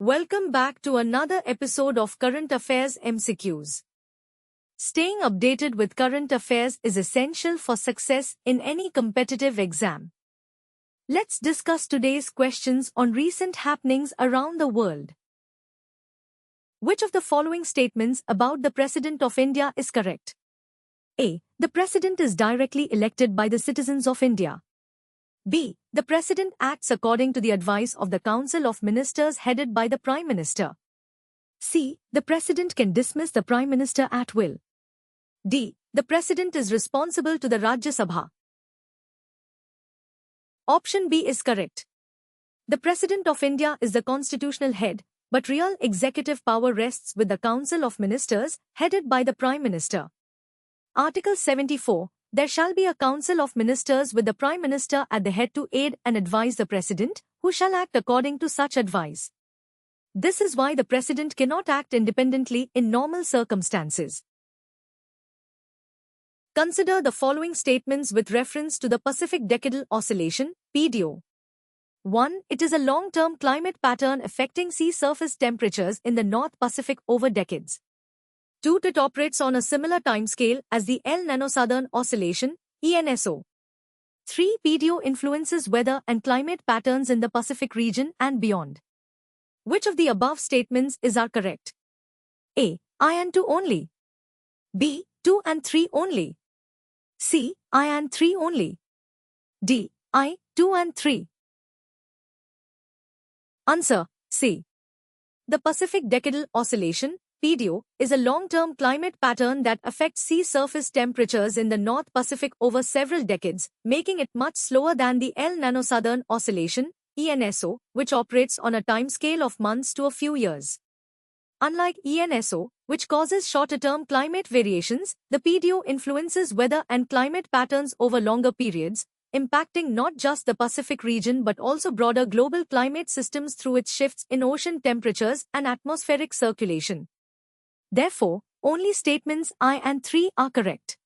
Welcome back to another episode of Current Affairs MCQs. Staying updated with current affairs is essential for success in any competitive exam. Let's discuss today's questions on recent happenings around the world. Which of the following statements about the President of India is correct? A. The President is directly elected by the citizens of India. B. The President acts according to the advice of the Council of Ministers headed by the Prime Minister. C. The President can dismiss the Prime Minister at will. D. The President is responsible to the Rajya Sabha. Option B is correct. The President of India is the constitutional head, but real executive power rests with the Council of Ministers headed by the Prime Minister. Article 74. There shall be a council of ministers with the Prime Minister at the head to aid and advise the President, who shall act according to such advice. This is why the President cannot act independently in normal circumstances. Consider the following statements with reference to the Pacific Decadal Oscillation, PDO. 1. It is a long-term climate pattern affecting sea surface temperatures in the North Pacific over decades. 2. It operates on a similar timescale as the El Niño Southern Oscillation, ENSO. 3. PDO influences weather and climate patterns in the Pacific region and beyond. Which of the above statements is correct? A. I and 2 only. B. 2 and 3 only. C. I and 3 only. D. I, 2 and 3. Answer, C. The Pacific Decadal Oscillation, PDO, is a long-term climate pattern that affects sea surface temperatures in the North Pacific over several decades, making it much slower than the El Niño Southern Oscillation, ENSO, which operates on a timescale of months to a few years. Unlike ENSO, which causes shorter-term climate variations, the PDO influences weather and climate patterns over longer periods, impacting not just the Pacific region but also broader global climate systems through its shifts in ocean temperatures and atmospheric circulation. Therefore, only statements I and 3 are correct.